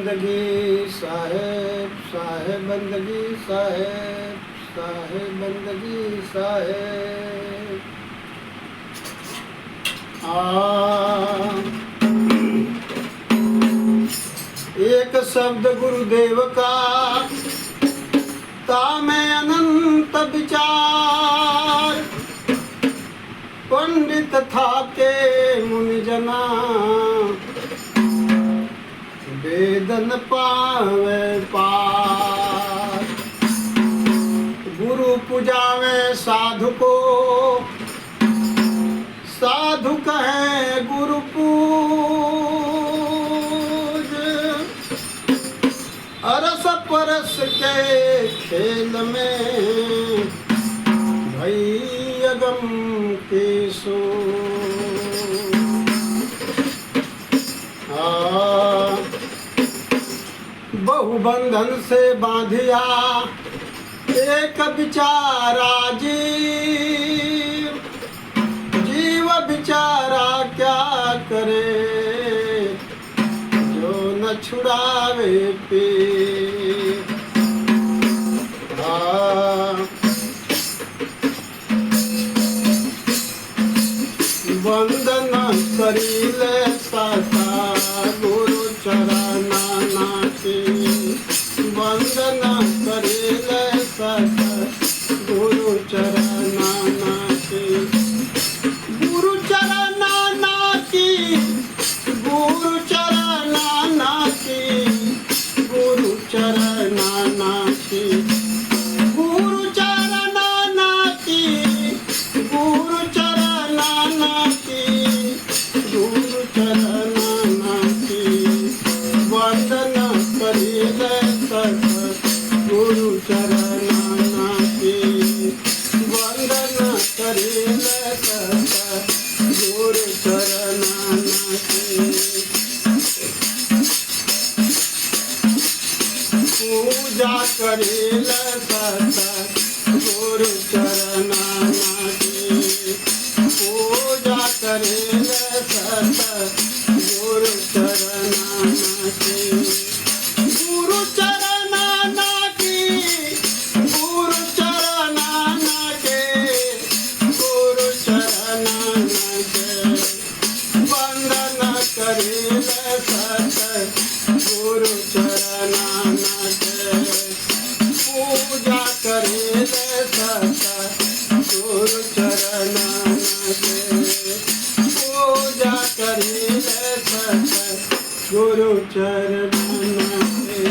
बंदगी साहेब, साहेब बंदगी साहेब, साहेब बंदगी साहेब। एक शब्द गुरुदेव का तामे अनंत विचार, पंडित था के मुनि जना वेदन पावे पार। गुरु पूजावे साधु को, साधु कहे गुरु पूज। अरस परस के खेल में भई अगम के सो। बहु बंधन से बांधिया एक बिचारा जीव, जीव बिचारा क्या करे जो न छुड़ावे पीर। वंदन करीले सदा गुरु चरणा नाटी। वंदन करीले सदा गुरु चरणा नाटी। गुरु चरणा नाटी, गुरु चरणा नाटी, गुरु चरणा नाटी, गुरु चरणा नाटी, गुरु चरणा नाटी, गुरु चरणा नाटी। वंदन करीले सदा गुरु चरणा नाटी। वंदन करीले सदा गुरु चरणा नाटी। पूजा करीले सदा गुरु चरणा नाटी। पूजा करीले सदा गुरु चरणा नाटी। गुरु चरणा नाटी, गुरु चरणा नाटी, गुरु चरणा नाटी। वंदन करीले सदा गुरु चरणा नाटी। पूजा करीले सदा गुरु चरणा नाटी। पूजा करीले सदा गुरु चरणा नाटी।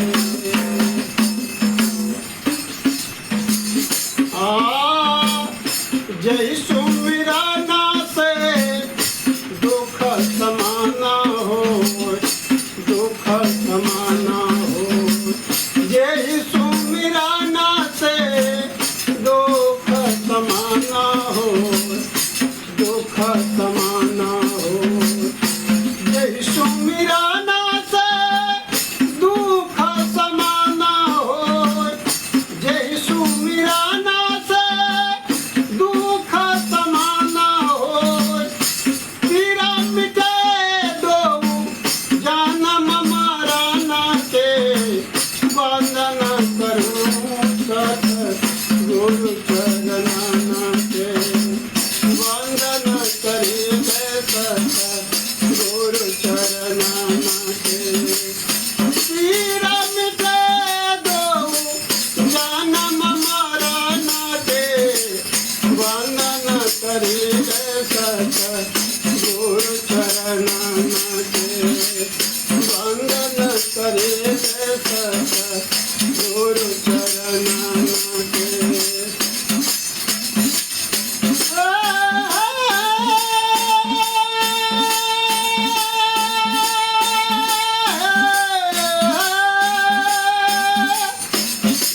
जय सुमिरना से दुख समाना हो, दुख समाना हो। जय सुमिरना से दुख समाना हो, दुख समाना हो। जय सुमिरना से दुख समाना हो। जय सुमिरना से दुख समाना हो। पीरा मिटे दो जन्म मरना के, वंदन करूं सत गुरु चरणा नाटे। वंदन करीले सदा गुरु चरणा नाटे। पीरा मिटे दो जन्म मरना के, वंदन करीले सदा गुरु चरणा नाटे। वंदन करीले सदा गुरु चरणा नाटे।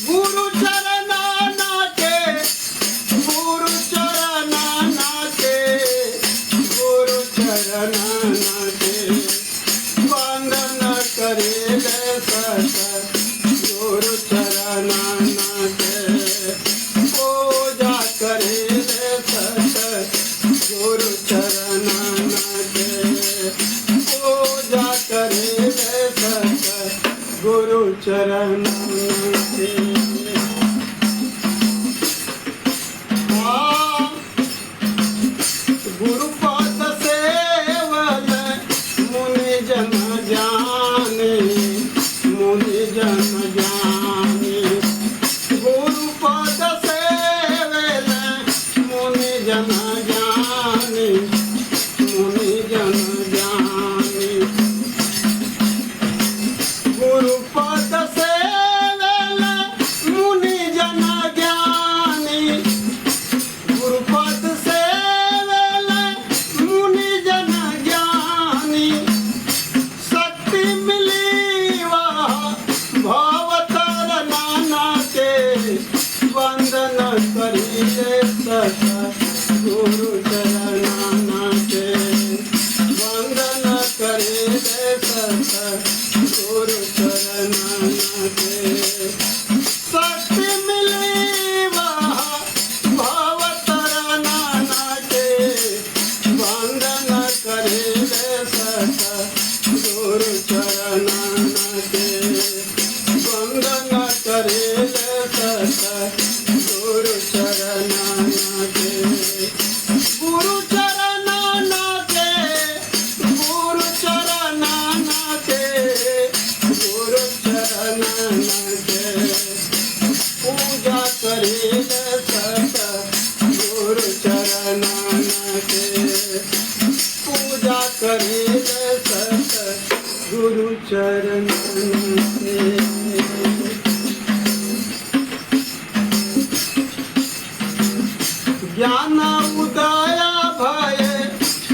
गुरु चरणा नाटे, गुरु चरणा नाटे, गुरु चरणा नाटे। वंदन करीले सदा गुरु चरणा नाटे। पूजा करीले सदा गुरु चरणा नाटे। पूजा करीले सदा गुरु चरण के गुरु पद सेवल मुनि जन जाने मुनि जन जाने गुरु पद सेवल मुनि जन जाने मुनि जन जाने गुरु पद सेवल मुनि जन ज्ञानी गुरु पद सेवल मुनि जन ज्ञानी शक्ति मिली वह भवतर नाना के वंदन करिए सदा गुरु चरणाना के वंदन करिए सदा गुरु चरणाना के शक्ति मिली वह भवतर नाना के वंदन करिए सदा गुरु चरणाना के वंदन करिए सदा गुरु चरणाना के गुरु चरणाना के गुरु चरणाना के गुरु चरणाना के पूजा करिए सदा गुरु चरणाना के पूजा करिए सदा गुरु चरणाना के ज्ञान उदय भय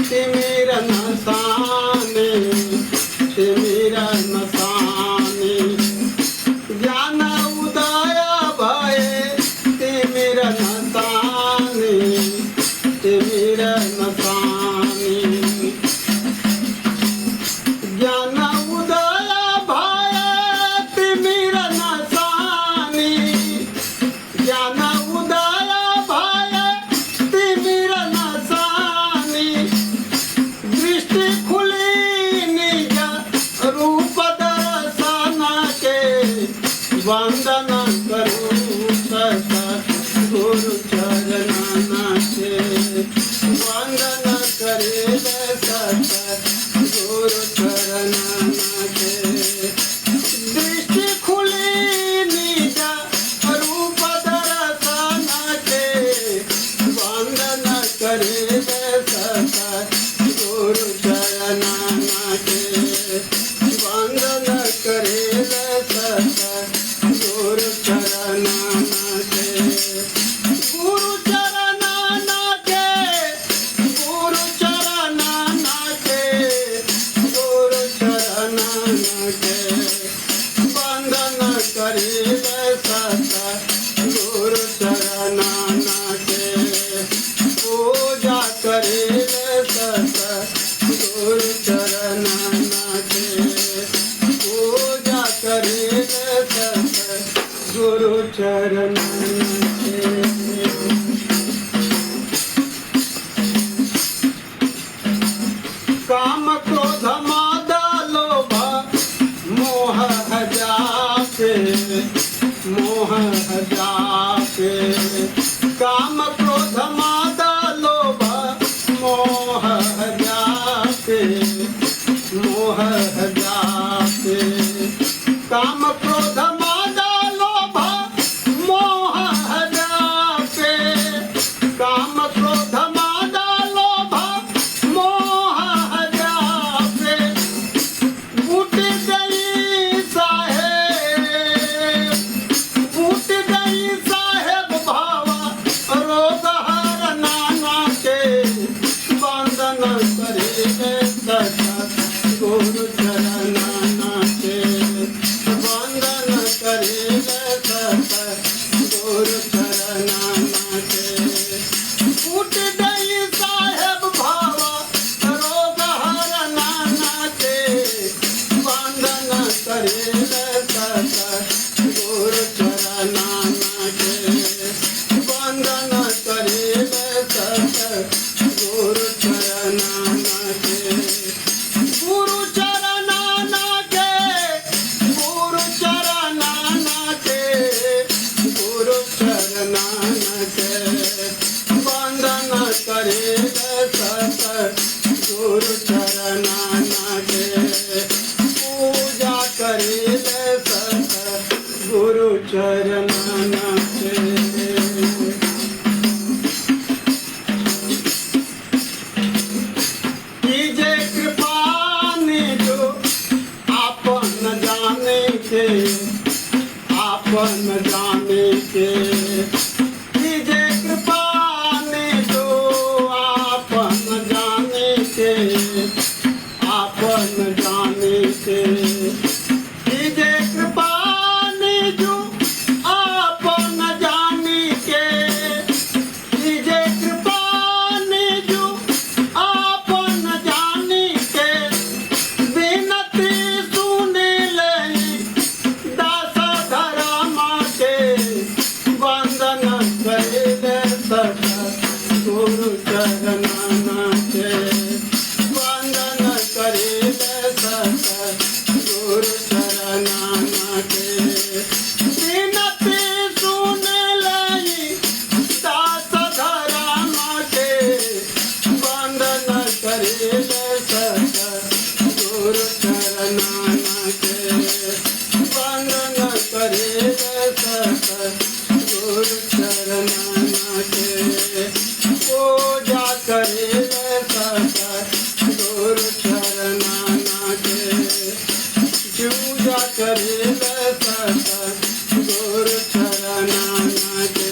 तिमिर नसाने तिमिर नसाने ज्ञान उदय भय तिमिर नसाने तिमिर नसाने ज्ञान उदय भय तिमिर नसाने ज्ञान उदय भय तिमिर नसाने दृष्टि खुली निज रूप दर्शन के वंदन करूं सदा गुरु चरणाना के वंदन करे सदा गुरु चरणाना के दृष्टि खुली निज रूप दर्शन के वंदन करे सदा गुरु चरणाना के वंदन करे सदा गुरु चरणाना के गुरु चरणाना के गुरु चरणाना के गुरु चरणाना के वंदन करे सदा गुरु चरणाना के पूजा करे सदा गुरु चरणाना के पूजा करे सदा गुरु चरणाना के काम क्रोध मद लोभ मोह जाके मोह जाके काम क्रोध मद लोभ मोह जाके मोह जाके काम क्रोध मद लोभ मोह जाके काम क्रोध मद लोभ मोह जाके उठ गई साहेब उठ गई साहेब भावा रोग हर नाना के वंदन करे सदा गुरु चरणाना के वंदन करे सदा गुरु चरणाना के उठ गई साहेब भावा रोग हर नाना के वंदन करे सदा गुरु चरणाना के वंदन करे सदा गुरु चरणाना के गुरु चरणाना के गुरु करे सत गुरु चरना के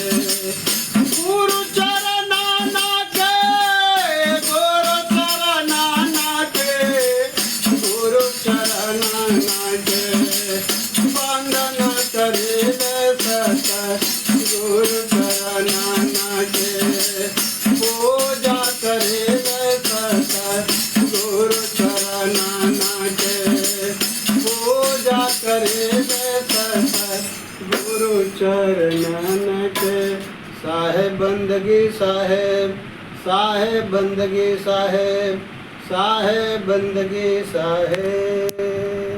गुरु चरना के गुरु चरना के गुरु चरना के वंदन करे सत गुरु चरना के पूजा करे सत गुरु चरना के पूजा करे सत गुरु चरना के साहेब बंदगी साहेब साहेब बंदगी साहेब साहेब बंदगी साहेब।